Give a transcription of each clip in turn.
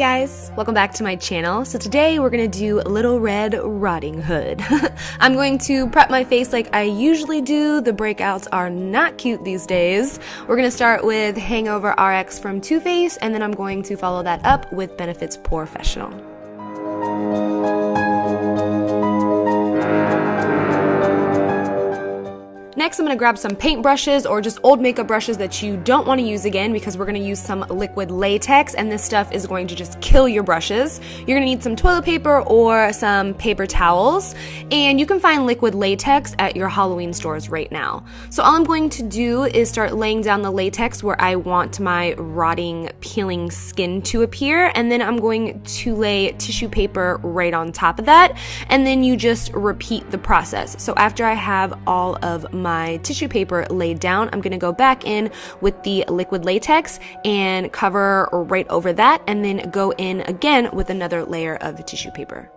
guys, welcome back to my channel. So today we're gonna do Little Red Rotting Hood. I'm going to prep my face like I usually do. The breakouts are not cute these days. We're gonna start with HangoveRX from Too Faced, and then I'm going to follow that up with Benefit's POREfessional. Next, I'm going to grab some paint brushes or just old makeup brushes that you don't want to use again, because we're going to use some liquid latex, and this stuff is going to just kill your brushes. You're going to need some toilet paper or some paper towels, and you can find liquid latex at your Halloween stores right now. So all I'm going to do is start laying down the latex where I want my rotting, peeling skin to appear, and then I'm going to lay tissue paper right on top of that, and then you just repeat the process. So after I have all of my tissue paper laid down, I'm going to go back in with the liquid latex and cover right over that, and then go in again with another layer of tissue paper.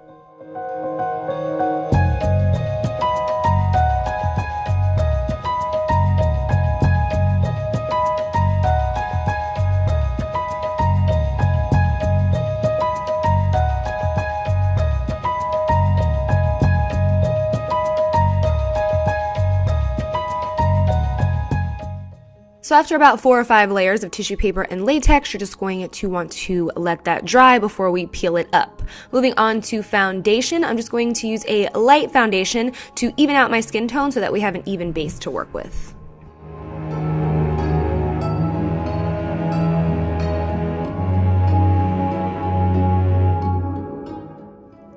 So after about 4 or 5 layers of tissue paper and latex, you're just going to want to let that dry before we peel it up. Moving on to foundation, I'm just going to use a light foundation to even out my skin tone so that we have an even base to work with.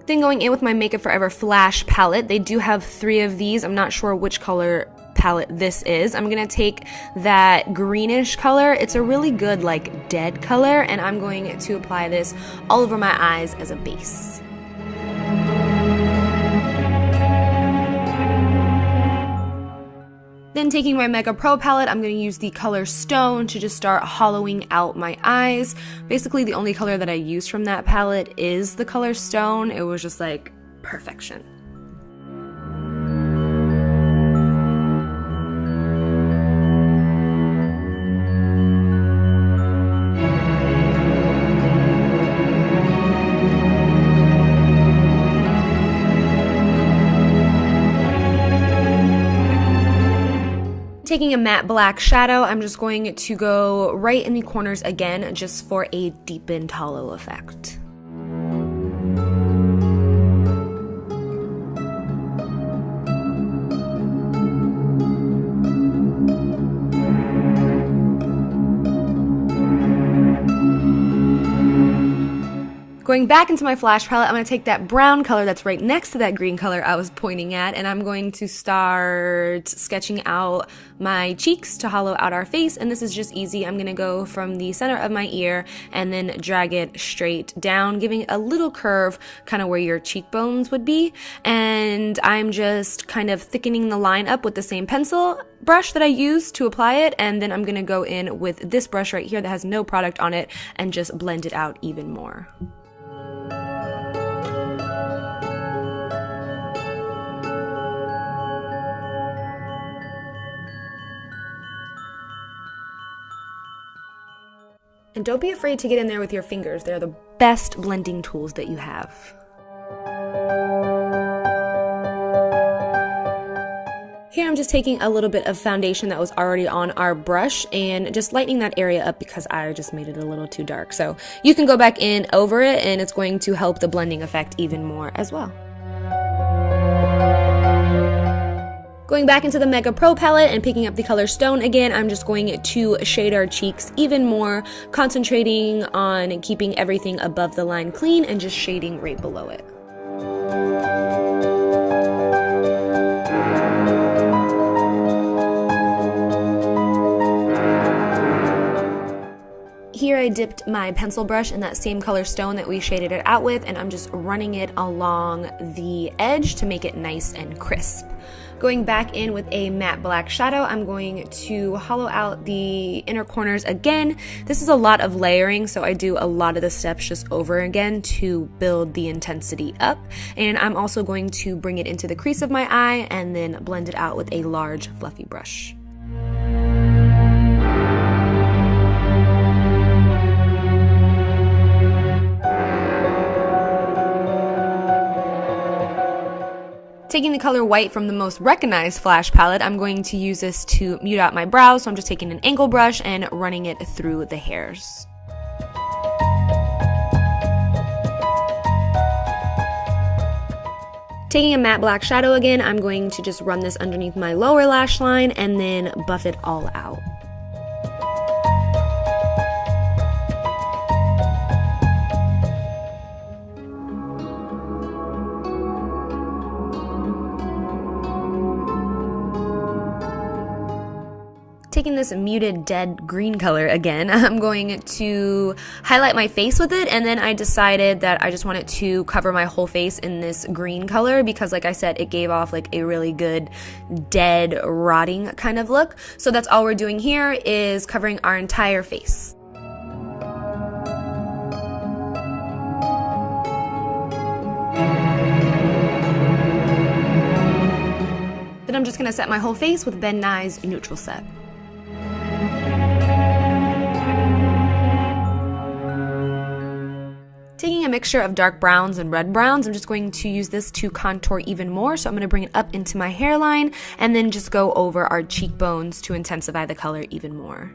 Then going in with my Makeup Forever Flash palette. They do have 3 of these. I'm not sure which color palette this is. I'm gonna take that greenish color. It's a really good like dead color, and I'm going to apply this all over my eyes as a base. Then taking my Mega Pro palette, I'm going to use the color Stone to just start hollowing out my eyes. Basically the only color that I used from that palette is the color Stone. It was just like perfection. Taking a matte black shadow, I'm just going to go right in the corners again, just for a deepened hollow effect. Going back into my flash palette, I'm going to take that brown color that's right next to that green color I was pointing at, and I'm going to start sketching out my cheeks to hollow out our face. And this is just easy. I'm going to go from the center of my ear and then drag it straight down, giving a little curve kind of where your cheekbones would be. And I'm just kind of thickening the line up with the same pencil brush that I used to apply it, and then I'm going to go in with this brush right here that has no product on it and just blend it out even more. And don't be afraid to get in there with your fingers. They're the best blending tools that you have. Here I'm just taking a little bit of foundation that was already on our brush and just lightening that area up because I just made it a little too dark. So you can go back in over it, and it's going to help the blending effect even more as well. Going back into the Mega Pro palette and picking up the color Stone again, I'm just going to shade our cheeks even more, concentrating on keeping everything above the line clean and just shading right below it. Here I dipped my pencil brush in that same color Stone that we shaded it out with, and I'm just running it along the edge to make it nice and crisp. Going back in with a matte black shadow, I'm going to hollow out the inner corners again. This is a lot of layering, so I do a lot of the steps just over again to build the intensity up. And I'm also going to bring it into the crease of my eye and then blend it out with a large fluffy brush. Taking the color white from the most recognized flash palette, I'm going to use this to mute out my brows, so I'm just taking an angle brush and running it through the hairs. Taking a matte black shadow again, I'm going to just run this underneath my lower lash line and then buff it all out. Taking this muted dead green color again, I'm going to highlight my face with it, and then I decided that I just wanted to cover my whole face in this green color because, like I said, it gave off like a really good dead rotting kind of look. So that's all we're doing here, is covering our entire face. Then I'm just going to set my whole face with Ben Nye's Neutral Set. Taking a mixture of dark browns and red browns, I'm just going to use this to contour even more. So I'm going to bring it up into my hairline and then just go over our cheekbones to intensify the color even more.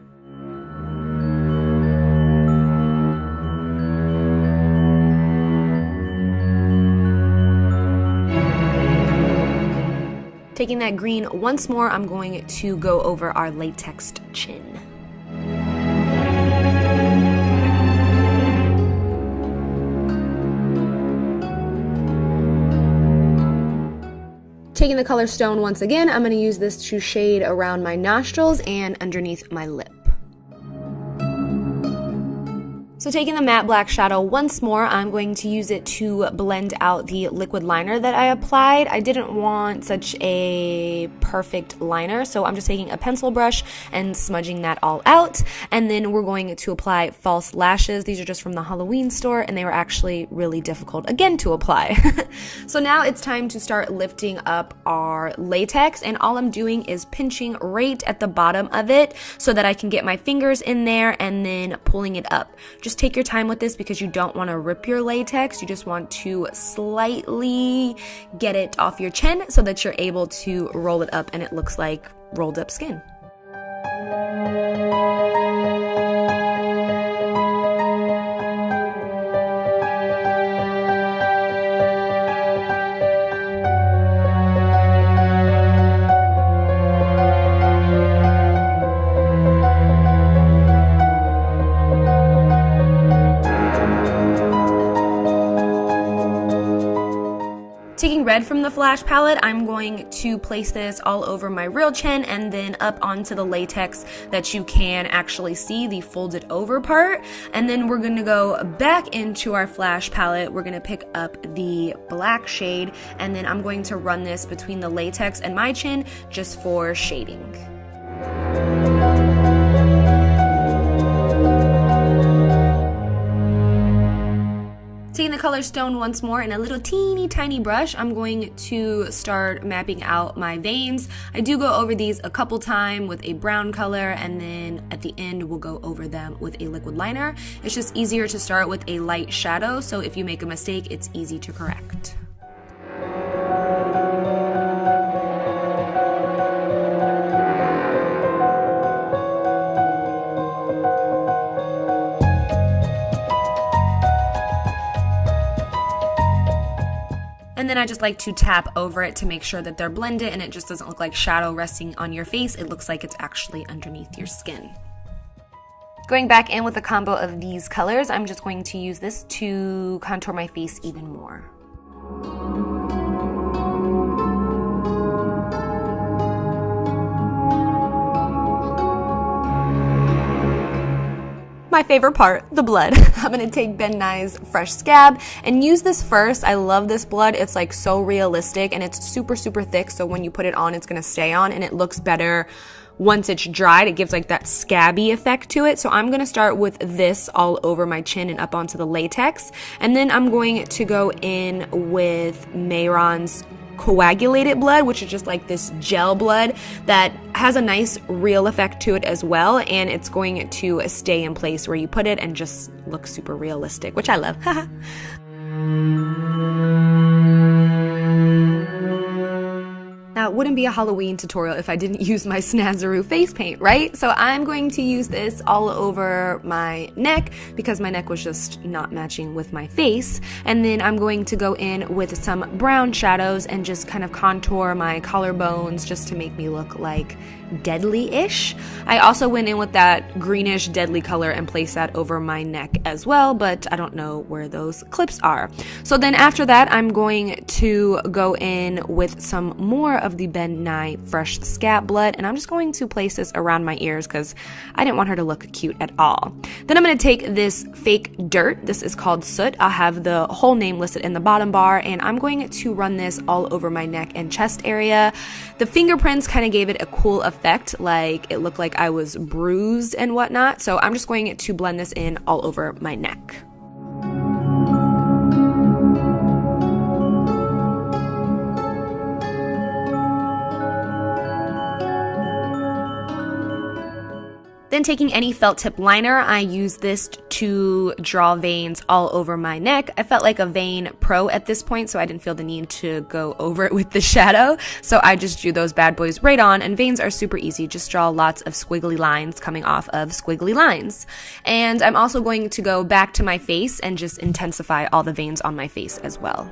Taking that green once more, I'm going to go over our latex chin. Taking the color Stone once again, I'm going to use this to shade around my nostrils and underneath my lip. So taking the matte black shadow once more, I'm going to use it to blend out the liquid liner that I applied. I didn't want such a perfect liner, so I'm just taking a pencil brush and smudging that all out. And then we're going to apply false lashes. These are just from the Halloween store, and they were actually really difficult, again, to apply. So now it's time to start lifting up our latex, and all I'm doing is pinching right at the bottom of it so that I can get my fingers in there and then pulling it up. Just take your time with this because you don't want to rip your latex. You just want to slightly get it off your chin so that you're able to roll it up and it looks like rolled up skin. Taking red from the flash palette, I'm going to place this all over my real chin and then up onto the latex that you can actually see, the folded over part. And then we're going to go back into our flash palette. We're going to pick up the black shade, and then I'm going to run this between the latex and my chin just for shading. Taking the color Stone once more in a little teeny tiny brush, I'm going to start mapping out my veins. I do go over these a couple times with a brown color, and then at the end we'll go over them with a liquid liner. It's just easier to start with a light shadow, so if you make a mistake, it's easy to correct. And then I just like to tap over it to make sure that they're blended and it just doesn't look like shadow resting on your face. It looks like it's actually underneath your skin. Going back in with a combo of these colors, I'm just going to use this to contour my face even more. My favorite part, the blood. I'm gonna take Ben Nye's Fresh Scab and use this first. I love this blood. It's like so realistic and it's super, super thick. So when you put it on, it's gonna stay on and it looks better once it's dried. It gives like that scabby effect to it. So I'm gonna start with this all over my chin and up onto the latex. And then I'm going to go in with Mehron's coagulated blood, which is just like this gel blood that has a nice real effect to it as well, and it's going to stay in place where you put it and just look super realistic, which I love. Now, it wouldn't be a Halloween tutorial if I didn't use my Snazaroo face paint, right? So I'm going to use this all over my neck because my neck was just not matching with my face. And then I'm going to go in with some brown shadows and just kind of contour my collarbones just to make me look like deadly-ish. I also went in with that greenish deadly color and placed that over my neck as well, but I don't know where those clips are. So then after that, I'm going to go in with some more of the Ben Nye Fresh Scat Blood, and I'm just going to place this around my ears because I didn't want her to look cute at all. Then I'm going to take this fake dirt. This is called Soot. I'll have the whole name listed in the bottom bar, and I'm going to run this all over my neck and chest area. The fingerprints kind of gave it a cool effect, like it looked like I was bruised and whatnot, so I'm just going to blend this in all over my neck. Then taking any felt tip liner, I use this to draw veins all over my neck. I felt like a vein pro at this point, so I didn't feel the need to go over it with the shadow. So I just drew those bad boys right on, and veins are super easy. Just draw lots of squiggly lines coming off of squiggly lines. And I'm also going to go back to my face and just intensify all the veins on my face as well.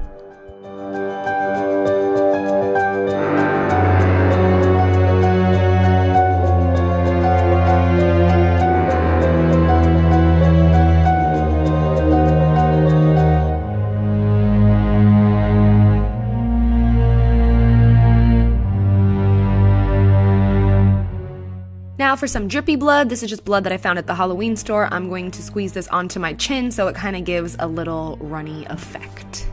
Now for some drippy blood, this is just blood that I found at the Halloween store. I'm going to squeeze this onto my chin so it kind of gives a little runny effect.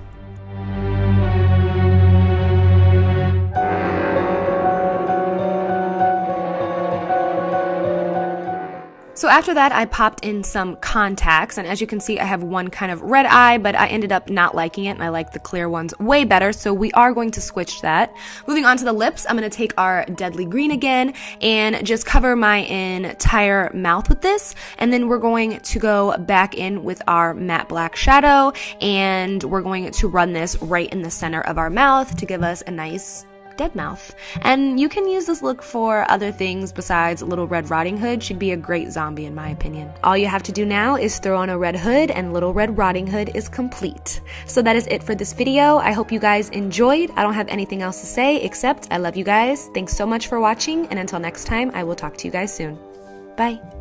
So after that, I popped in some contacts, and as you can see, I have one kind of red eye, but I ended up not liking it, and I like the clear ones way better, so we are going to switch that. Moving on to the lips, I'm going to take our deadly green again and just cover my entire mouth with this, and then we're going to go back in with our matte black shadow, and we're going to run this right in the center of our mouth to give us a nice dead mouth. And you can use this look for other things besides Little Red Rotting Hood. She'd be a great zombie in my opinion. All you have to do now is throw on a red hood and Little Red Rotting Hood is complete. So that is it for this video. I hope you guys enjoyed. I don't have anything else to say except I love you guys. Thanks so much for watching, and until next time, I will talk to you guys soon. Bye.